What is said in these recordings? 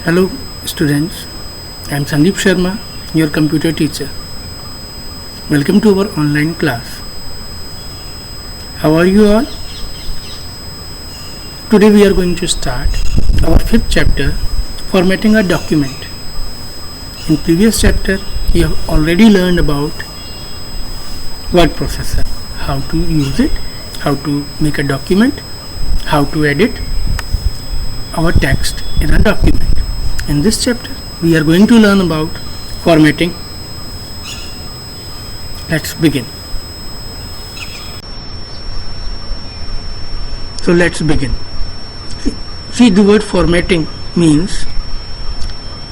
Hello students, I am Sandeep Sharma, your computer teacher. Welcome to our online class. How are you all? Today we are going to start our fifth chapter, formatting a document. In previous chapter, you have already learned about word processor, how to use it, how to make a document, how to edit our text in a document. In this chapter, we are going to learn about formatting. Let's begin. So let's begin. See, the word formatting means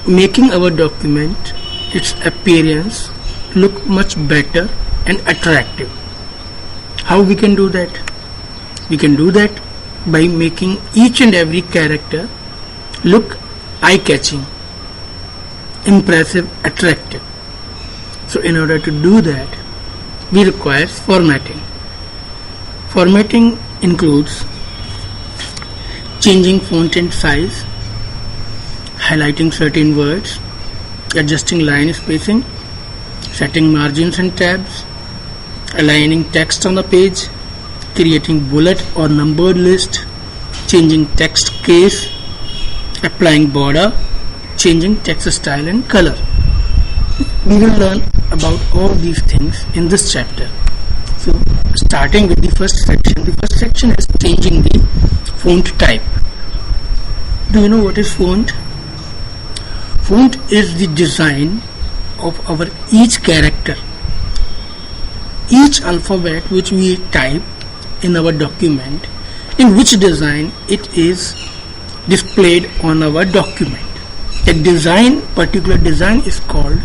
making our document, its appearance look much better and attractive. How we can do that? We can do that by making each and every character look eye-catching, impressive, attractive. So in order to do that, we require formatting. Formatting includes changing font and size, highlighting certain words, adjusting line spacing, setting margins and tabs, aligning text on the page, creating bullet or numbered list, changing text case, applying border, changing text style and color. We will learn about all these things in this chapter. So starting with the first section. The first section is changing the font type. Do you know what is font? Font is the design of our each character. Each alphabet which we type in our document, in which design it is displayed on our document. A design, particular design is called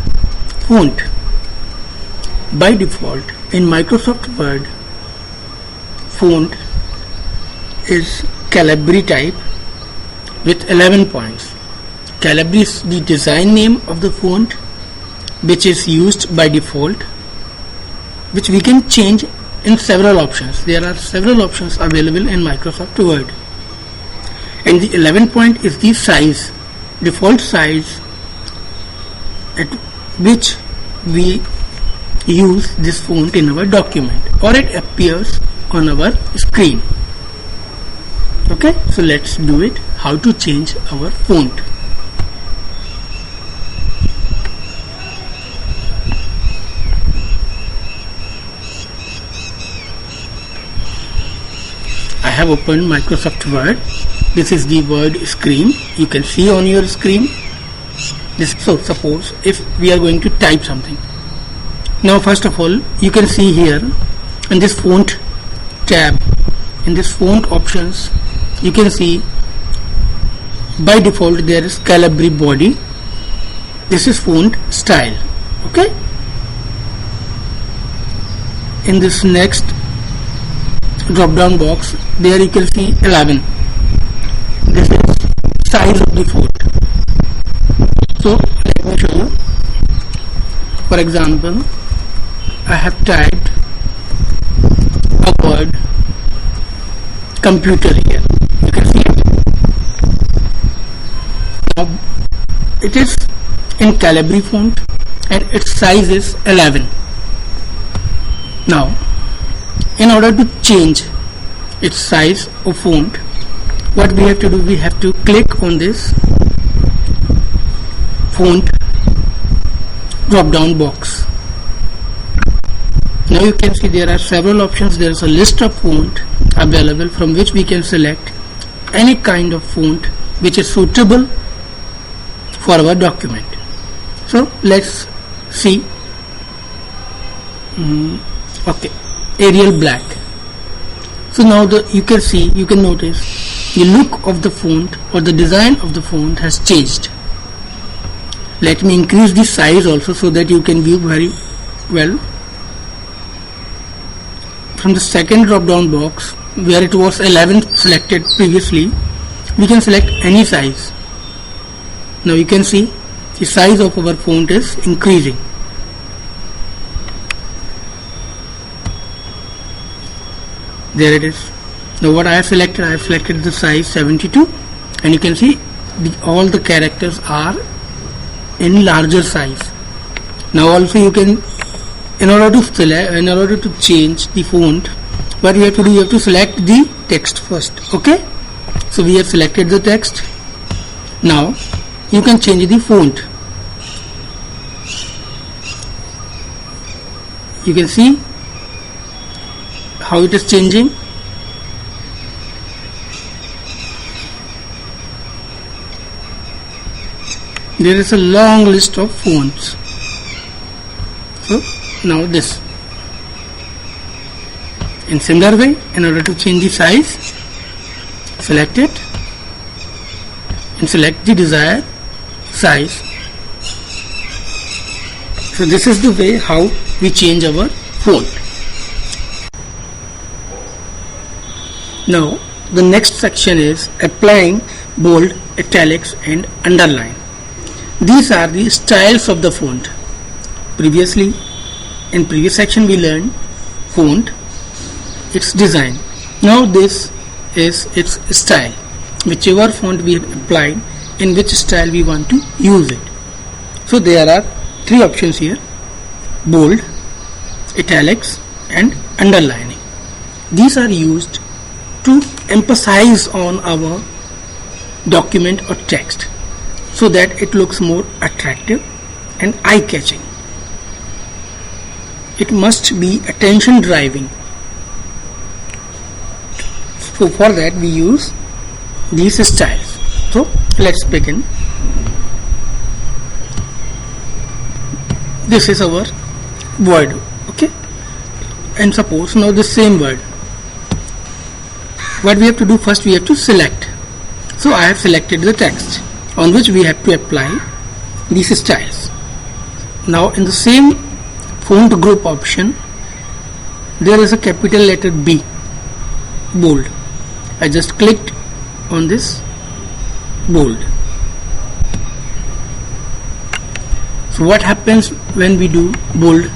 font. By default, in Microsoft Word, font is Calibri type with 11 points. Calibri is the design name of the font which is used by default, which we can change in several options. There are several options available in Microsoft Word. And the 11 point is the size, default size at which we use this font in our document, or it appears on our screen. Okay, so let's do it. How to change our font. I have opened Microsoft Word. This is the Word screen. You can see on your screen. So suppose if we are going to type something. Now first of all, you can see here in this font tab, in this font options, you can see by default there is Calibri body. This is font style. Okay. In this next drop down box, there you can see 11. This is size of the font. So let me show you. For example, I have typed a word computer here. You can see it. Now it is in Calibri font and its size is 11. Now in order to change its size of font, what we have to do, we have to click on this font drop down box. Now you can see there are several options. There is a list of font available from which we can select any kind of font which is suitable for our document. So let's see. Okay, Arial black. So now you can notice the look of the font or the design of the font has changed. Let me increase the size also so that you can view very well. From the second drop down box, where it was 11 selected previously, we can select any size. Now you can see the size of our font is increasing. There it is. Now what I have selected the size 72, and you can see all the characters are in larger size. Now also you can, in order to change the font, what you have to do, you have to select the text first. Okay, so we have selected the text. Now you can change the font. You can see how it is changing. There is a long list of fonts. So now this. In similar way, in order to change the size, select it and select the desired size. So this is the way how we change our font. Now the next section is applying bold, italics and underline. These are the styles of the font. Previously, in previous section we learned font, its design. Now this is its style. Whichever font we have applied, in which style we want to use it. So there are three options here: bold, italics and underlining. These are used to emphasize on our document or text so that it looks more attractive and eye-catching. It must be attention driving. So for that we use these styles. So let's begin. This is our word, okay, and suppose now the same word, what we have to do, first we have to select. So I have selected the text on which we have to apply these styles. Now in the same font group option there is a capital letter B, bold. I just clicked on this bold. So what happens when we do bold?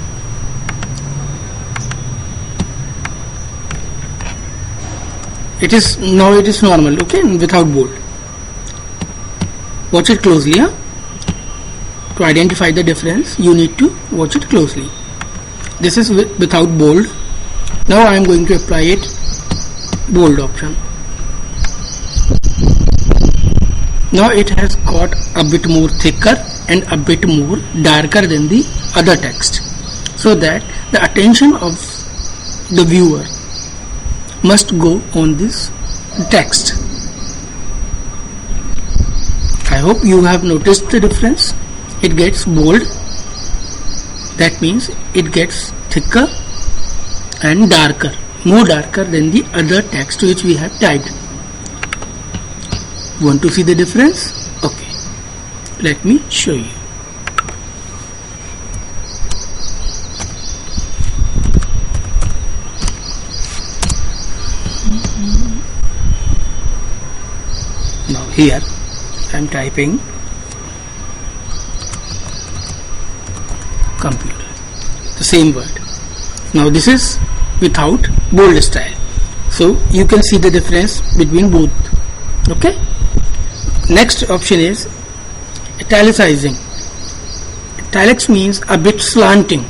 It is normal, okay, without bold. Watch it closely, huh? To identify the difference you need to watch it closely. This is without bold. Now I am going to apply it bold option. Now it has got a bit more thicker and a bit more darker than the other text, so that the attention of the viewer must go on this text. I hope you have noticed the difference. It gets bold, that means it gets thicker and darker, more darker than the other text which we have typed. Want to see the difference? Okay, let me show you. Now here I am typing computer, the same word. Now this is without bold style, so you can see the difference between both. Okay, next option is italicizing. Italics means a bit slanting.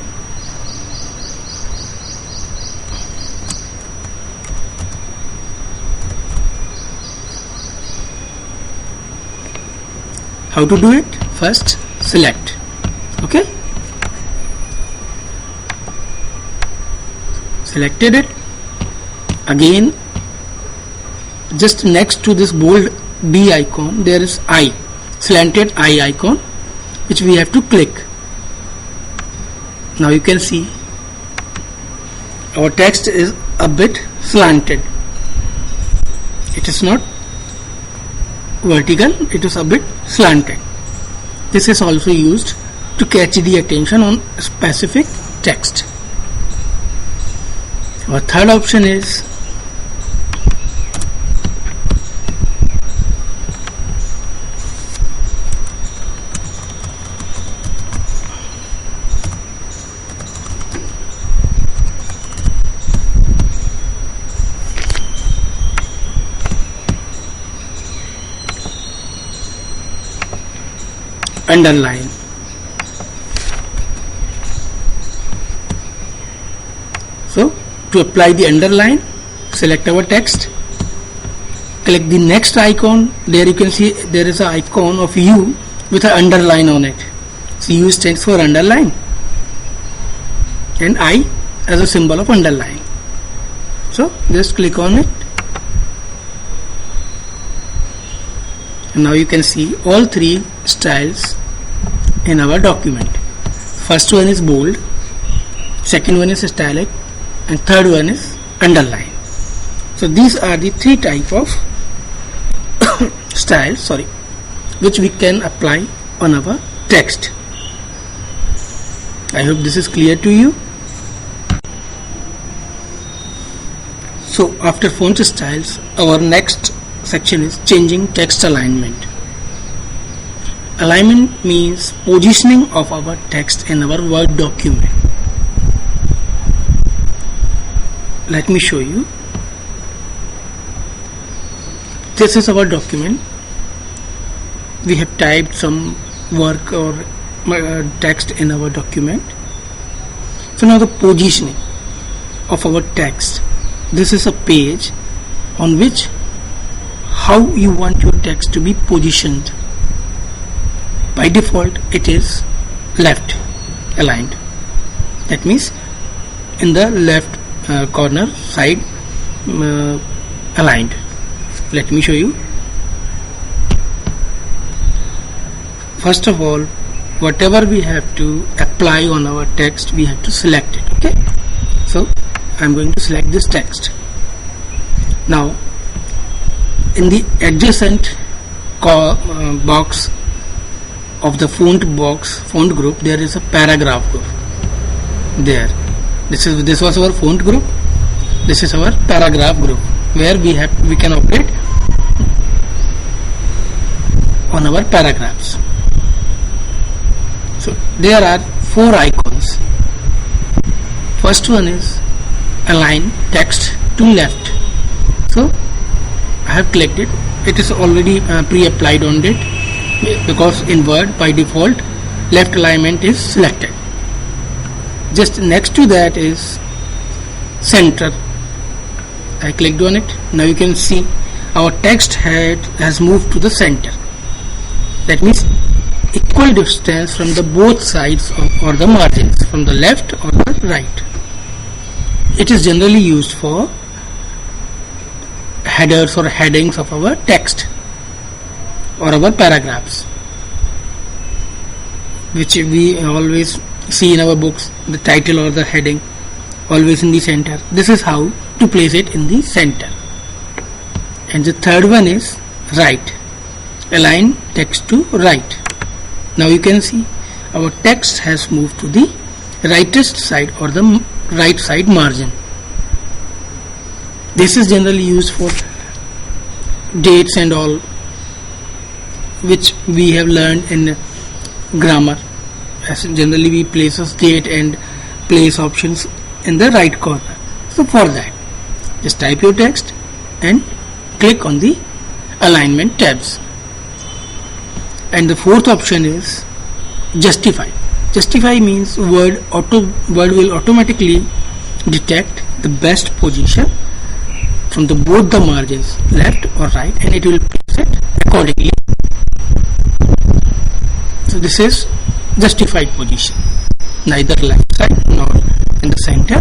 How to do it? First select, okay, selected it. Again, just next to this bold B icon there is I, slanted I icon, which we have to click. Now you can see our text is a bit slanted. It is not vertical, it is a bit slanted. This is also used to catch the attention on specific text. Our third option is underline. So to apply the underline, select our text, click the next icon. There you can see there is an icon of U with an underline on it. So U stands for underline and I as a symbol of underline. So just click on it, and now you can see all three styles in our document. First one is bold, second one is italic, and third one is underline. So these are the three type of styles which we can apply on our text. I hope this is clear to you. So after font styles, our next section is changing text alignment. Alignment means positioning of our text in our Word document. Let me show you. This is our document. We have typed some work or text in our document. So now the positioning of our text. This is a page on which how you want your text to be positioned. By default it is left aligned. That means in the left corner side aligned. Let me show you. First of all, whatever we have to apply on our text, we have to select it. Okay, so I am going to select this text. Now in the adjacent box of the font group, there is a paragraph group there. This was our font group. This is our paragraph group, where we can operate on our paragraphs. So there are 4 icons. First one is align text to left. So I have clicked it. It is already pre-applied on it, because in Word by default left alignment is selected. Just next to that is center. I clicked on it. Now you can see our text head has moved to the center. That means equal distance from the both sides or the margins, from the left or the right. It is generally used for headers or headings of our text or our paragraphs, which we always see in our books, the title or the heading always in the center. This is how to place it in the center. And the third one is right, align text to right. Now you can see our text has moved to the rightest side or the right side margin. This is generally used for dates and all, which we have learned in grammar. As generally we place date and place options in the right corner. So for that, just type your text and click on the alignment tabs. And the fourth option is justify. Justify means Word will automatically detect the best position from both the margins, left or right, and it will place it accordingly. So this is justified position, neither left side nor in the center.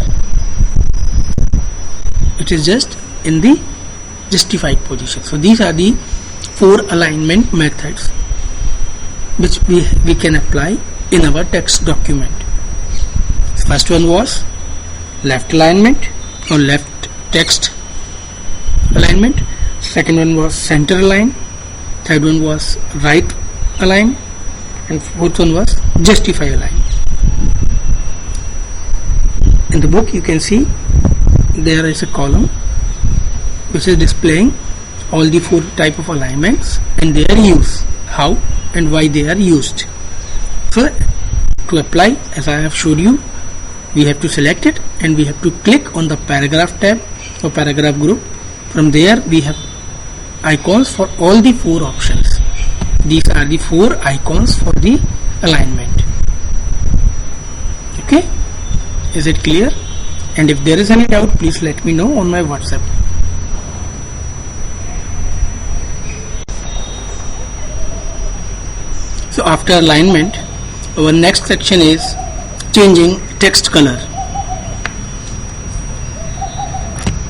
It is just in the justified position. So these are the 4 alignment methods which we can apply in our text document. First one was left alignment or left text alignment. Second one was center align. Third one was right align, and fourth one was justify align. In the book you can see there is a column which is displaying all the 4 type of alignments and their use, how and why they are used. So to apply, as I have showed you, we have to select it and we have to click on the paragraph tab or paragraph group. From there we have icons for all the 4 options. these are the 4 icons for the alignment. Okay, is it clear? And if there is any doubt, please let me know on my WhatsApp. So after alignment, our next section is changing text color.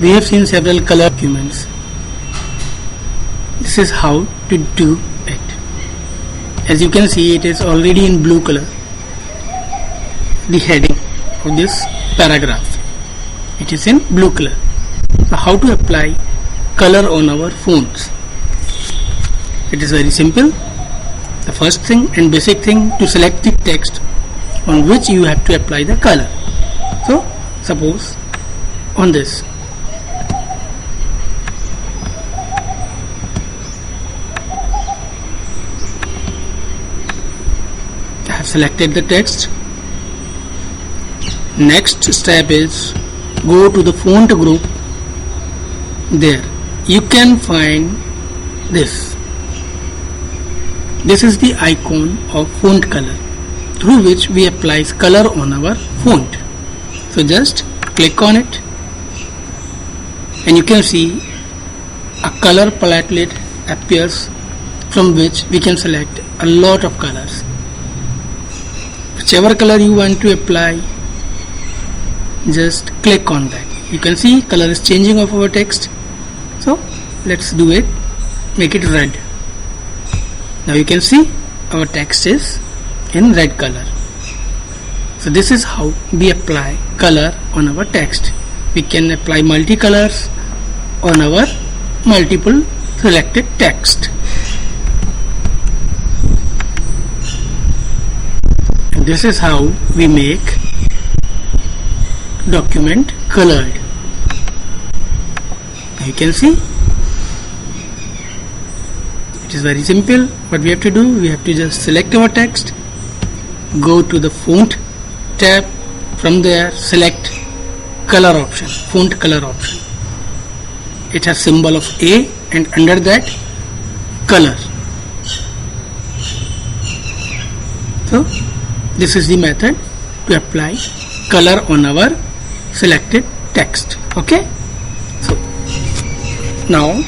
We have seen several color documents. This is how to do it. As you can see, it is already in blue color, the heading of this paragraph. It is in blue color. So how to apply color on our phones? It is very simple. The first thing and basic thing, to select the text on which you have to apply the color. So suppose on this, I have selected the text. Next step is go to the font group. There you can find this. This is the icon of font color through which we apply color on our font. So just click on it and you can see a color palette appears from which we can select a lot of colors. Whichever color you want to apply, just click on that. You can see color is changing of our text. So let's do it. Make it red. Now you can see our text is in red color. So this is how we apply color on our text. We can apply multicolors on our multiple selected text. And this is how we make document colored. Now you can see it is very simple. What we have to do, we have to just select our text, go to the font tab, from there select color option, font color option. It has symbol of A and under that color. So this is the method to apply color on our selected text. Okay, so now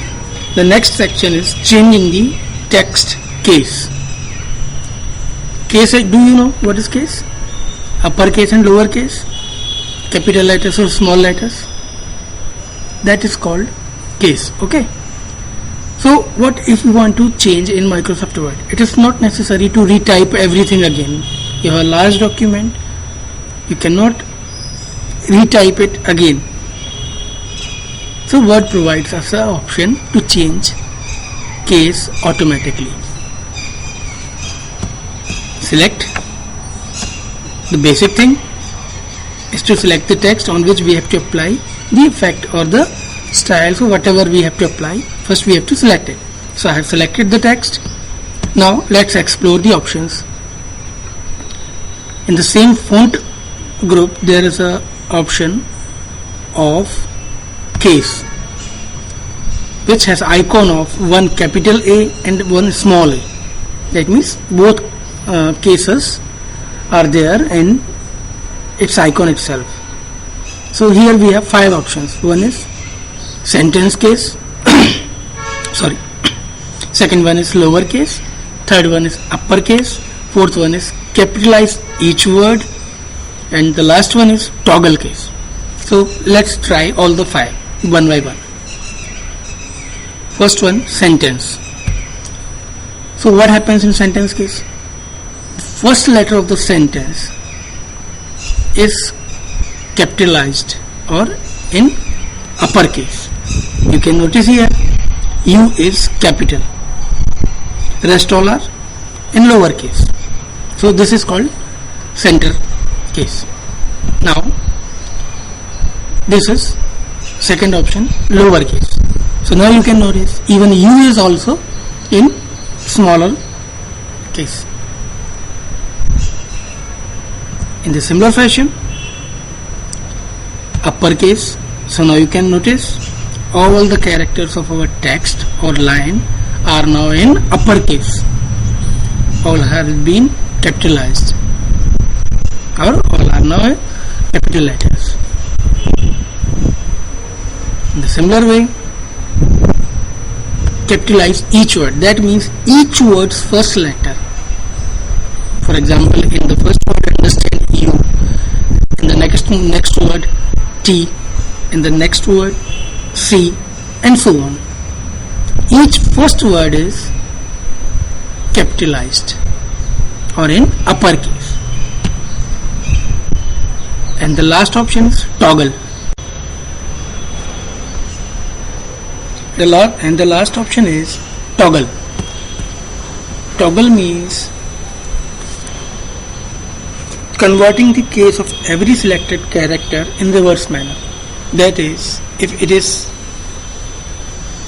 the next section is changing the text case. Case, do you know what is case? Upper case and lower case, capital letters or small letters, that is called case. Okay, so what if you want to change in Microsoft Word? It is not necessary to retype everything again. You have a large document, you cannot retype it again. So Word provides us an option to change case automatically. Select. The basic thing is to select the text on which we have to apply the effect or the style. So whatever we have to apply, first we have to select it. So I have selected the text. Now let's explore the options. In the same font group, there is a option of case, which has icon of one capital A and one small a. That means both cases are there in its icon itself. So here we have 5 options. One is sentence case, sorry. Second one is lower case. Third one is upper case. Fourth one is capitalize each word, and the last one is toggle case. So let's try all the 5 one by one. First one, sentence. So what happens in sentence case? First letter of the sentence is capitalized or in uppercase. You can notice here U is capital, rest all are in lowercase. So this is called center case. Now this is second option, lowercase. So now you can notice even U is also in smaller case. In the similar fashion, uppercase. So now you can notice all the characters of our text or line are now in uppercase. all have been capitalized, or all are now capital letters. In the similar way, capitalize each word. That means each word's first letter. For example, in the first word, understand U. In the next word, T. In the next word, C, and so on. Each first word is capitalized or in uppercase. And the last option is toggle. The last option is toggle. Toggle means converting the case of every selected character in reverse manner. That is, if it is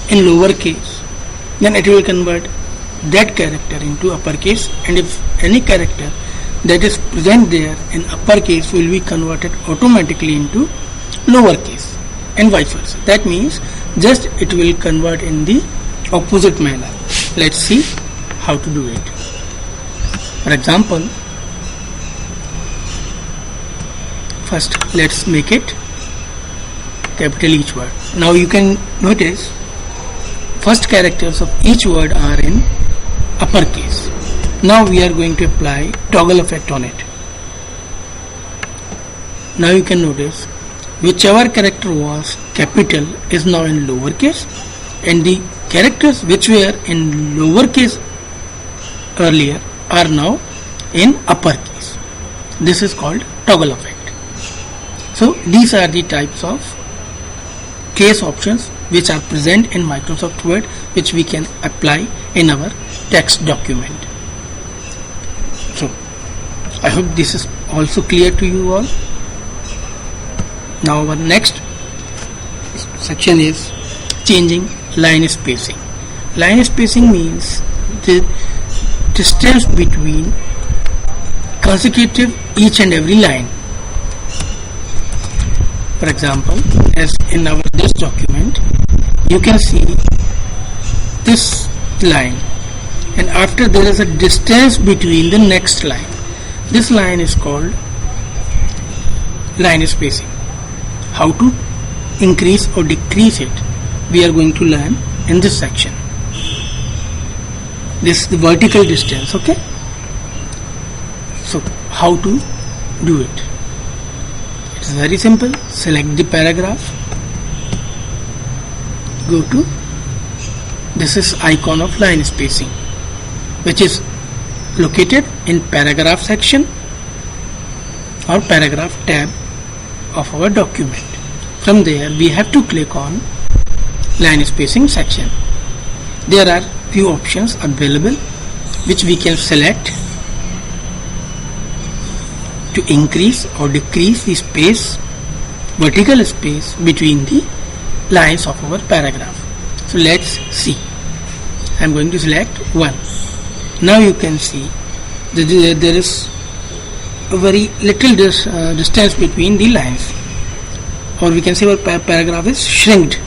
in lower case, then it will convert that character into uppercase, and if any character that is present there in uppercase will be converted automatically into lower case, and vice versa. That means just it will convert in the opposite manner. Let's see how to do it. For example, first let's make it capital each word. Now you can notice first characters of each word are in uppercase. Now we are going to apply toggle effect on it. Now you can notice whichever character was capital is now in lowercase, and the characters which were in lowercase earlier are now in uppercase. This is called toggle effect. So these are the types of case options which are present in Microsoft Word, which we can apply in our text document. So I hope this is also clear to you all. Now our next section is changing line spacing. Line spacing means the distance between consecutive each and every line. For example, as in this document, you can see this line, and after there is a distance between the next line. This line is called line spacing. How to increase or decrease it, we are going to learn in this section. This is the vertical distance, okay? So how to do it? It's very simple. Select the paragraph, go to, this is icon of line spacing, which is located in paragraph section or paragraph tab of our document. From there we have to click on line spacing section. There are few options available which we can select to increase or decrease the space, vertical space between the lines of our paragraph. So let's see. I am going to select 1. Now you can see that there is a very little distance between the lines, or we can say our paragraph is shrinked.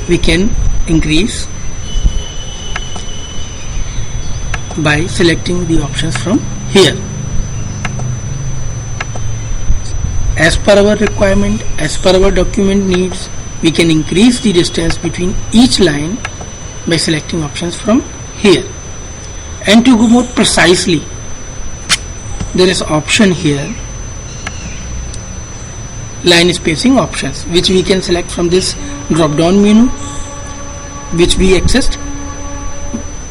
We can increase by selecting the options from here. As per our requirement, as per our document needs, we can increase the distance between each line by selecting options from here. And to go more precisely, there is option here, line spacing options, which we can select from this drop down menu, which we accessed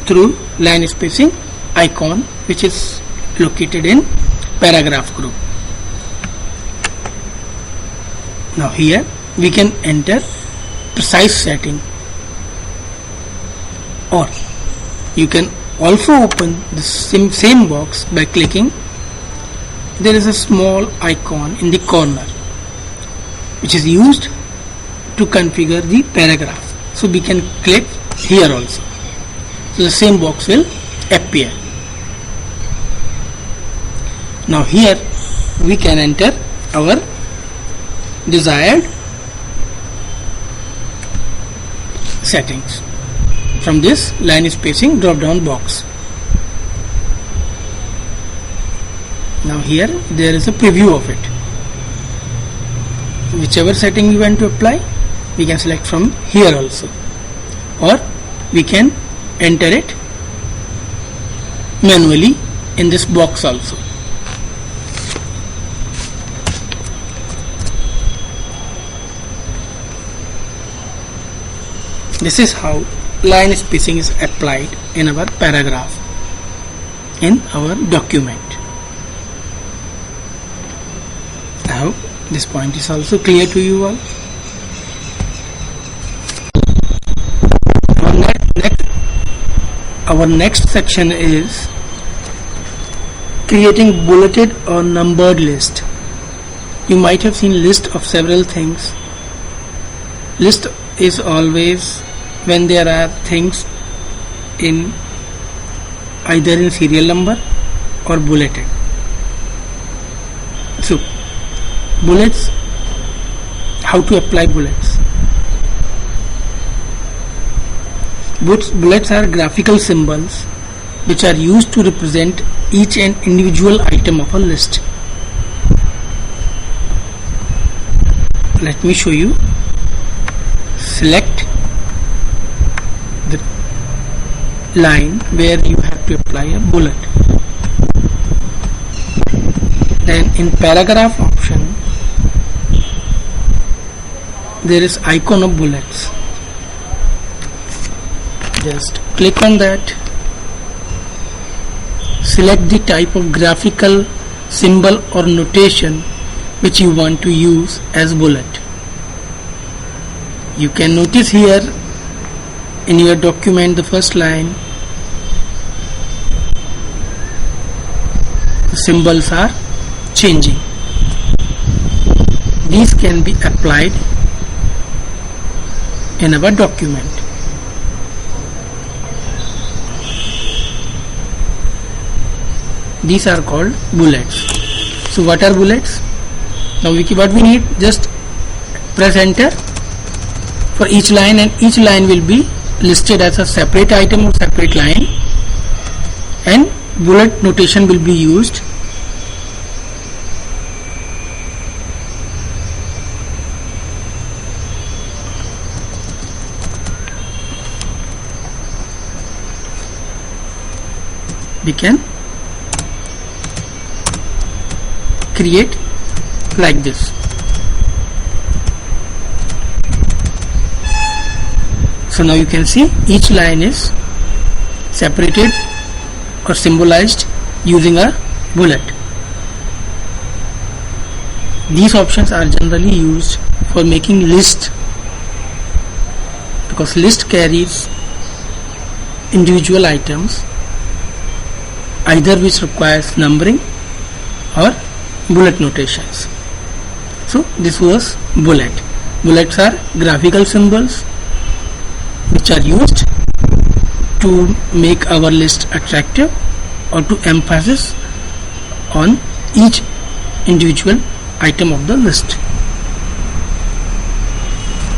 through line spacing icon, which is located in paragraph group. Now here we can enter precise setting, or you can also open the same box by clicking. There is a small icon in the corner which is used to configure the paragraph, so we can click here also. So the same box will appear. Now here we can enter our settings from this line spacing drop down box. Now here there is a preview of it. Whichever setting we want to apply, we can select from here also, or we can enter it manually in this box also. This is how line spacing is applied in our paragraph, in our document. I hope this point is also clear to you all. Our next section is creating bulleted or numbered list. You might have seen list of several things. List is always when there are things in either in serial number or bulleted. So bullets, how to apply bullets? Bullets are graphical symbols which are used to represent each and individual item of a list. Let me show you. Select the line where you have to apply a bullet. Then in paragraph option, there is icon of bullets. Just click on that. Select the type of graphical symbol or notation which you want to use as bullet. You can notice here in your document the first line, the symbols are changing. These can be applied in our document. These are called bullets. So what are bullets? Now what we need, just press enter for each line, and each line will be listed as a separate item or separate line, and bullet notation will be used. We can create like this. So now you can see each line is separated or symbolized using a bullet. These options are generally used for making list, because list carries individual items either which requires numbering or bullet notations. So this was bullet. Bullets are graphical symbols which are used to make our list attractive or to emphasize on each individual item of the list.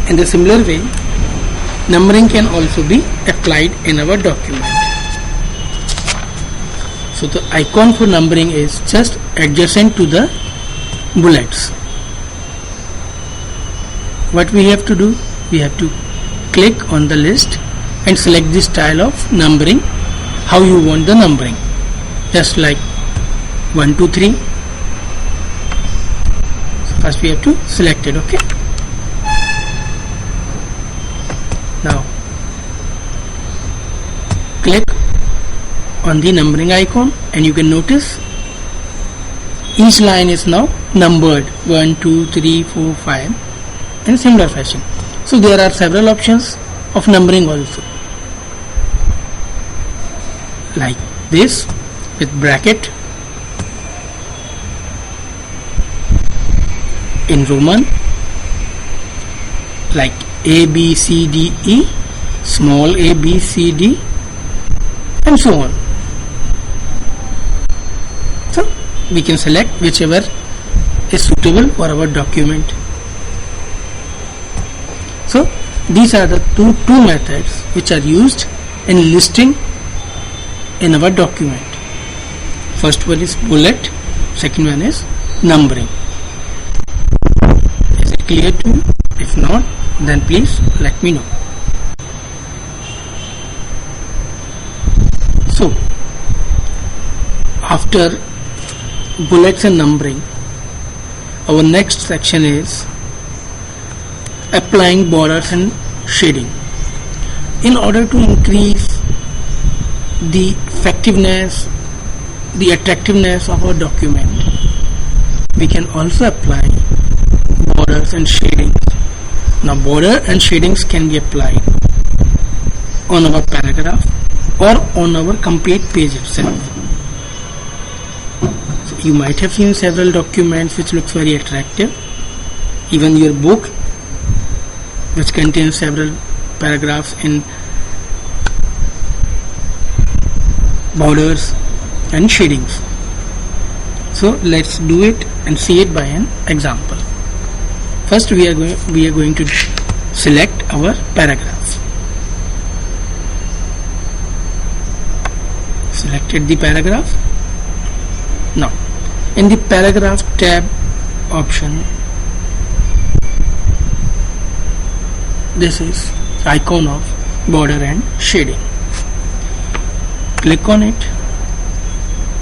In the similar way, numbering can also be applied in our document. So the icon for numbering is just adjacent to the bullets. What we have to do? We have to click on the list and select the style of numbering, how you want the numbering, just like 1, 2, 3. So first we have to select it. Okay. Now click on the numbering icon and you can notice each line is now numbered 1, 2, 3, 4, 5 in similar fashion. So there are several options of numbering also, like this with bracket, in Roman, like A, B, C, D, E, small a, B, C, D, and so on. So we can select whichever is suitable for our document. So These are the two methods which are used in listing in our document. First one is bullet, second one is numbering. Is it clear to you? If not, then please let me know. So, after bullets and numbering, our next section is applying borders and shading. In order to increase the effectiveness, the attractiveness of our document, we can also apply borders and shadings. Now, border and shadings can be applied on our paragraph or on our complete page itself. So you might have seen several documents which looks very attractive. Even your book, which contains several paragraphs in borders and shadings. So let's do it and see it by an example. First we are going to select our paragraph. Selected the paragraph. Now in the paragraph tab option, this is icon of border and shading. Click on it.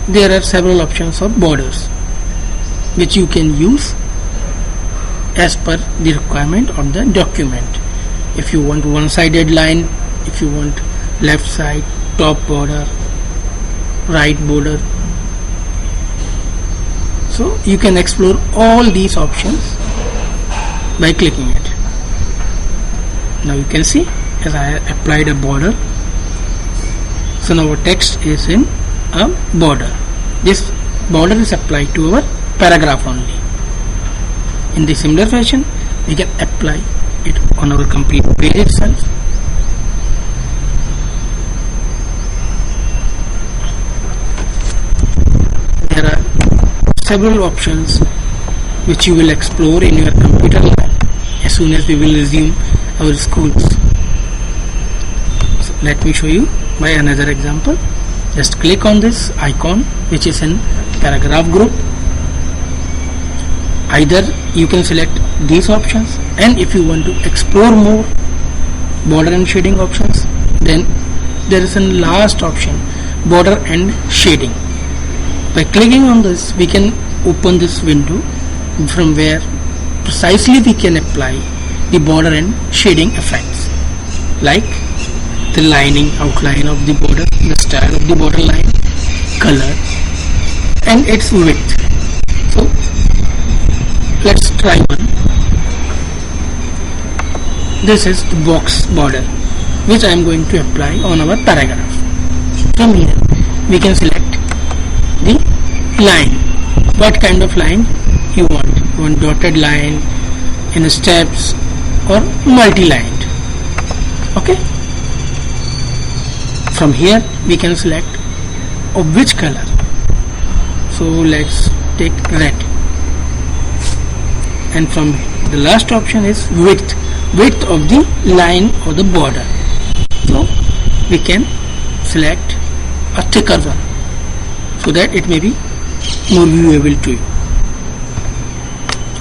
There are several options of borders which you can use as per the requirement of the document. If you want one-sided line, if you want left side, top border, right border, so you can explore all these options by clicking it. Now you can see as I applied a border, so now our text is in a border. This border is applied to our paragraph only. In the similar fashion, we can apply it on our complete page itself. There are several options which you will explore in your computer lab as soon as we will resume our schools. So let me show you by another example. Just click on this icon which is in paragraph group. Either you can select these options, and if you want to explore more border and shading options, then there is a last option, border and shading. By clicking on this, we can open this window from where precisely we can apply the border and shading effects, like the lining, outline of the border, the style of the border line, color, and its width. So let's try one. This is the box border which I am going to apply on our paragraph. From here we can select the line. What kind of line you want? You want dotted line, in steps, or multi-lined. Okay. From here we can select of which color. So let's take red. And from the last option is width of the line or the border. So we can select a thicker one so that it may be more viewable to you,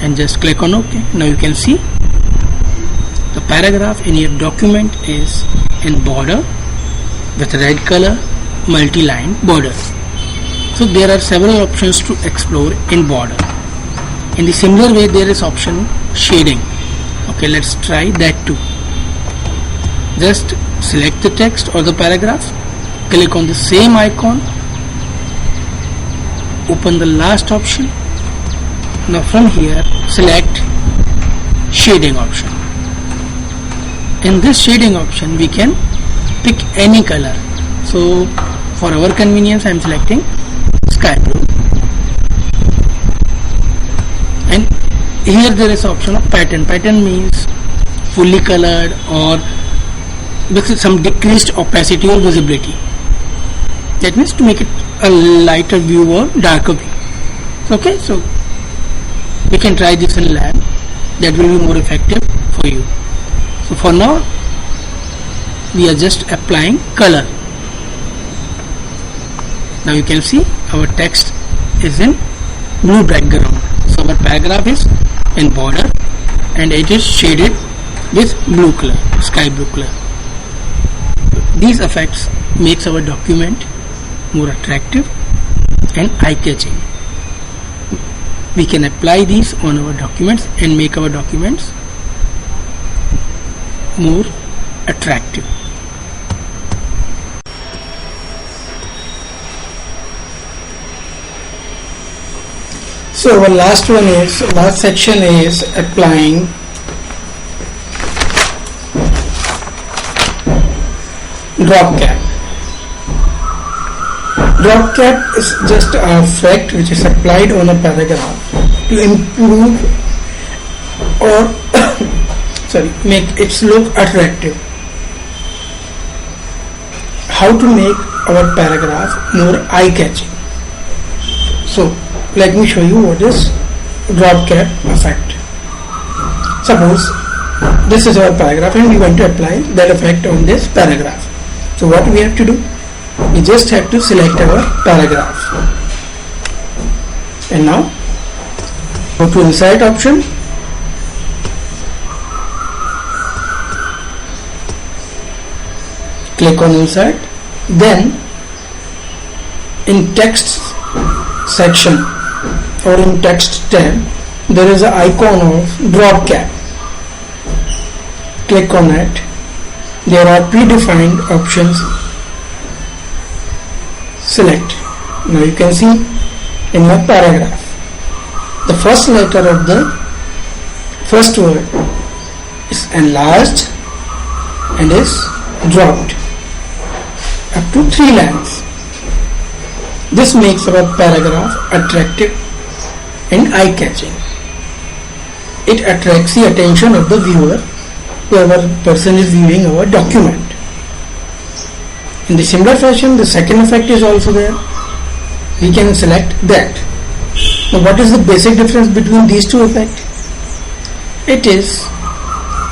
and just click on OK. Now you can see the paragraph in your document is in border with red color, multi-line border. So there are several options to explore in border. In the similar way, there is option shading. Okay, let's try that too. Just select the text or the paragraph, click on the same icon, open the last option. Now from here select shading option. In this shading option we can pick any color. So for our convenience I am selecting sky blue, and here there is option of pattern. Pattern means fully colored or with some decreased opacity or visibility. That means to make it a lighter view or darker view. Okay, so we can try this in lab. That will be more effective for you. So for now we are just applying color. Now you can see our text is in blue background. So our paragraph is in border and it is shaded with blue color, sky blue color. These effects makes our document more attractive and eye-catching. We can apply these on our documents and make our documents more attractive. So our last section is applying drop cap. Drop cap is just an effect which is applied on a paragraph to improve or make its look attractive. How to make our paragraph more eye-catching? So let me show you what is drop cap effect. Suppose this is our paragraph and we want to apply that effect on this paragraph. So what we have to do? We just have to select our paragraph. And now go to insert option. Click on insert. Then in text section or in text tab there is an icon of drop cap. Click on it. There are predefined options. Select. Now you can see in my paragraph the first letter of the first word is enlarged and is dropped up to 3 lines. This makes our paragraph attractive and eye-catching. It attracts the attention of the viewer, whoever person is viewing our document. In the similar fashion, the second effect is also there. We can select that. Now what is the basic difference between these two effects? It is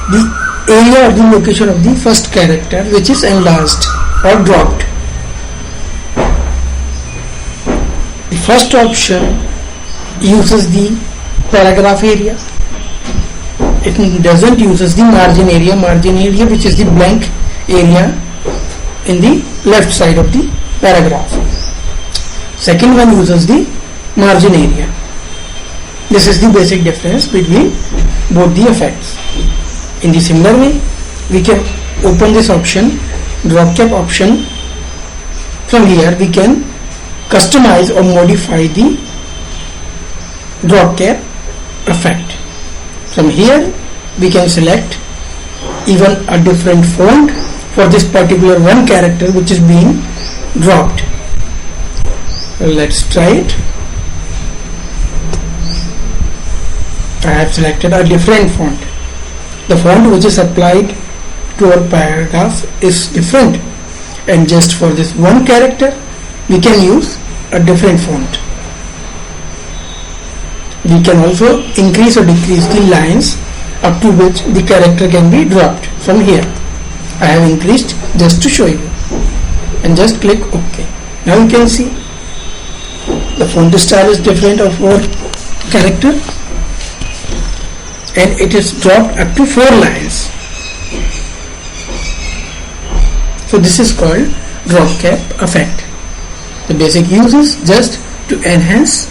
the area or the location of the first character which is enlarged or dropped. The first option uses the paragraph area. It doesn't uses the margin area which is the blank area in the left side of the paragraph. Second one uses the margin area. This is the basic difference between both the effects. In the similar way, we can open this option, drop cap option. From here we can customize or modify the drop cap effect. From here we can select even a different font for this particular one character which is being dropped. Let's try it. I have selected a different font. The font which is applied to our paragraph is different, and just for this one character we can use a different font. We can also increase or decrease the lines up to which the character can be dropped. From here I have increased just to show you, and just click OK. Now you can see the font style is different of our character and it is dropped up to 4 lines. So this is called drop cap effect. The basic use is just to enhance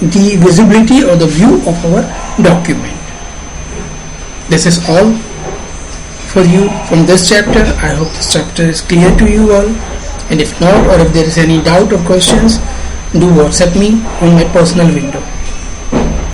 the visibility or the view of our document. This is all for you from this chapter. I hope this chapter is clear to you all, and if not, or if there is any doubt or questions, do WhatsApp me on my personal window.